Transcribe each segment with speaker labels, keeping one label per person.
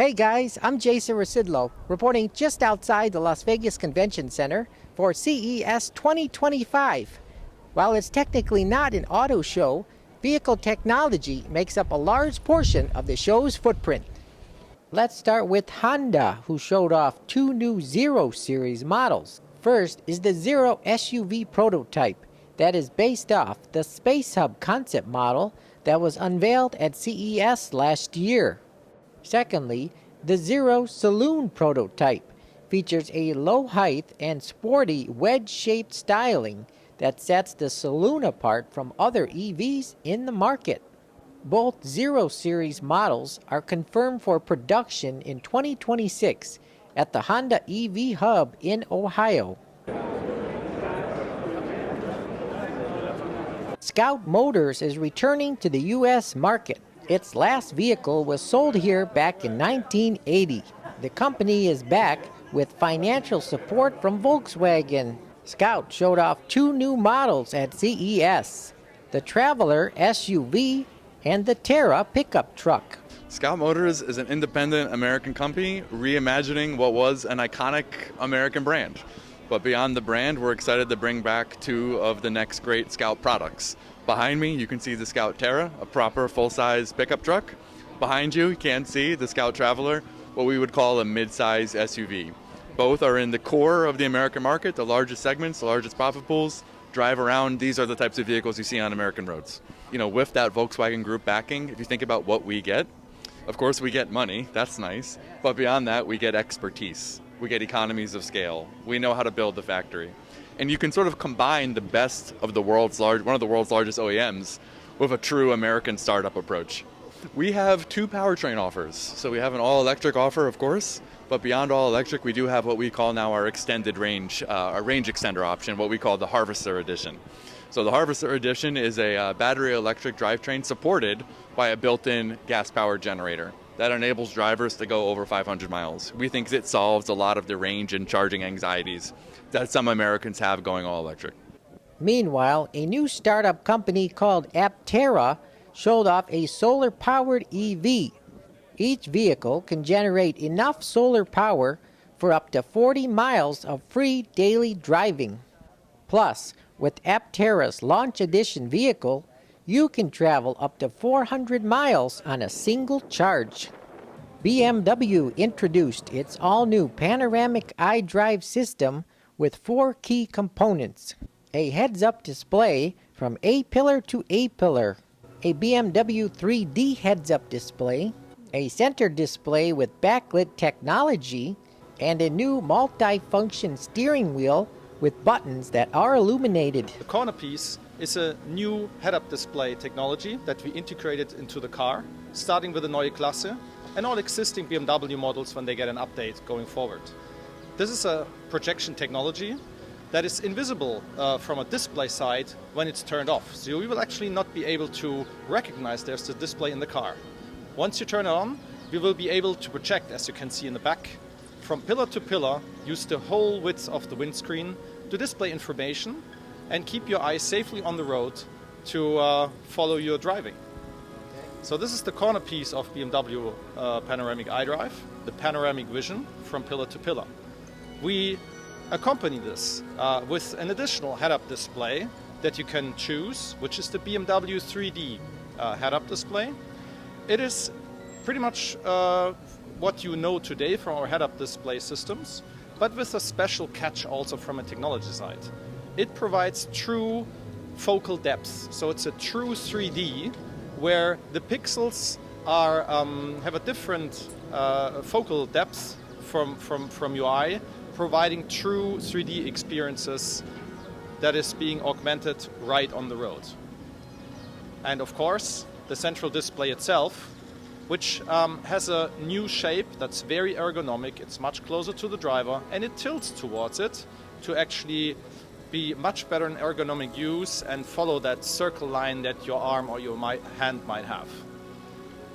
Speaker 1: Hey guys, I'm Jason Rasidlo, reporting just outside the Las Vegas Convention Center for CES 2025. While it's technically not an auto show, vehicle technology makes up a large portion of the show's footprint. Let's start with Honda, who showed off two new Zero Series models. First is the Zero SUV prototype that is based off the Space Hub concept model that was unveiled at CES last year. Secondly, the Zero Saloon prototype features a low height and sporty wedge-shaped styling that sets the Saloon apart from other EVs in the market. Both Zero Series models are confirmed for production in 2026 at the Honda EV Hub in Ohio. Scout Motors is returning to the U.S. market. Its last vehicle was sold here back in 1980. The company is back with financial support from Volkswagen. Scout showed off two new models at CES, the Traveler SUV and the Terra pickup truck.
Speaker 2: Scout Motors is an independent American company reimagining what was an iconic American brand. But beyond the brand, we're excited to bring back two of the next great Scout products. Behind me, you can see the Scout Terra, a proper full-size pickup truck. Behind you can see the Scout Traveler, what we would call a mid-size SUV. Both are in the core of the American market, the largest segments, the largest profit pools. Drive around, these are the types of vehicles you see on American roads. With that Volkswagen Group backing, if you think about what we get, of course we get money, that's nice. But beyond that, we get expertise. We get economies of scale. We know how to build the factory. And you can sort of combine the best of one of the world's largest OEMs with a true American startup approach. We have two powertrain offers. So we have an all-electric offer, of course, but beyond all-electric, we do have what we call now our extended range, our range extender option, what we call the Harvester Edition. So the Harvester Edition is a battery electric drivetrain supported by a built-in gas-powered generator that enables drivers to go over 500 miles. We think it solves a lot of the range and charging anxieties that some Americans have going all electric.
Speaker 1: Meanwhile, a new startup company called Aptera showed off a solar-powered EV. Each vehicle can generate enough solar power for up to 40 miles of free daily driving. Plus, with Aptera's Launch Edition vehicle, you can travel up to 400 miles on a single charge. BMW introduced its all-new panoramic iDrive system with four key components: a heads-up display from A-pillar to A-pillar, a BMW 3D heads-up display, a center display with backlit technology, and a new multi-function steering wheel with buttons that are illuminated.
Speaker 3: The corner piece is a new head-up display technology that we integrated into the car, starting with the Neue Klasse and all existing BMW models when they get an update going forward. This is a projection technology that is invisible from a display side when it's turned off. So we will actually not be able to recognize there's a display in the car. Once you turn it on, we will be able to project, as you can see in the back, from pillar to pillar, use the whole width of the windscreen to display information and keep your eyes safely on the road to follow your driving. So this is the corner piece of BMW Panoramic iDrive, the panoramic vision from pillar to pillar. We accompany this with an additional head-up display that you can choose, which is the BMW 3D head-up display. It is pretty much what you know today from our head-up display systems, but with a special catch also from a technology side. It provides true focal depth, so it's a true 3D where the pixels are have a different focal depth from your eye, providing true 3D experiences that is being augmented right on the road. And of course, the central display itself, which has a new shape that's very ergonomic. It's much closer to the driver, and it tilts towards it to actually be much better in ergonomic use and follow that circle line that your arm or your hand might have.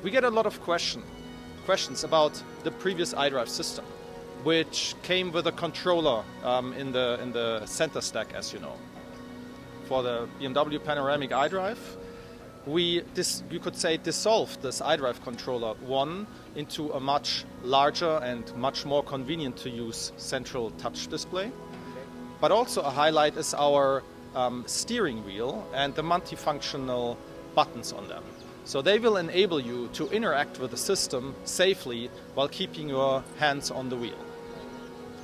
Speaker 3: We get a lot of questions about the previous iDrive system, which came with a controller in the center stack, as you know. For the BMW Panoramic iDrive, you could say, dissolved this iDrive controller one into a much larger and much more convenient to use central touch display. But also a highlight is our steering wheel and the multifunctional buttons on them. So they will enable you to interact with the system safely while keeping your hands on the wheel.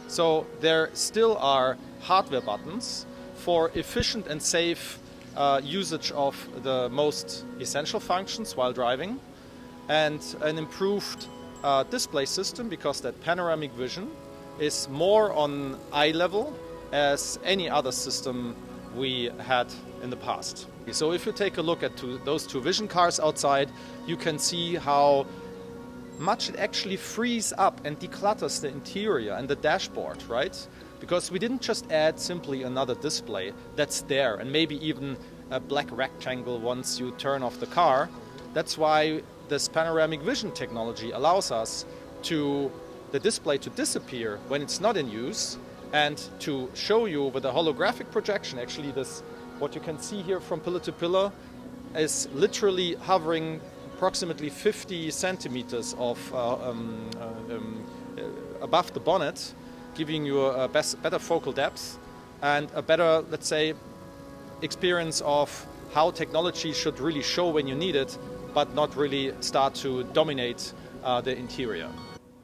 Speaker 3: So there still are hardware buttons for efficient and safe usage of the most essential functions while driving, and an improved display system, because that panoramic vision is more on eye level as any other system we had in the past. So if you take a look at those two vision cars outside, you can see how much it actually frees up and declutters the interior and the dashboard, right? Because we didn't just add simply another display that's there, and maybe even a black rectangle once you turn off the car. That's why this panoramic vision technology allows us the display to disappear when it's not in use, and to show you with a holographic projection. Actually, what you can see here from pillar to pillar is literally hovering approximately 50 centimeters above the bonnet, giving you a better focal depth and a better, let's say, experience of how technology should really show when you need it, but not really start to dominate the interior.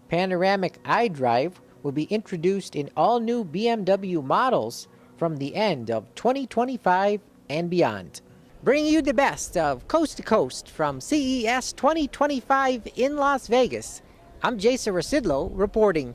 Speaker 1: Panoramic iDrive will be introduced in all new BMW models from the end of 2025 and beyond. Bringing you the best of Coast to Coast from CES 2025 in Las Vegas, I'm Jason Rasidlo reporting.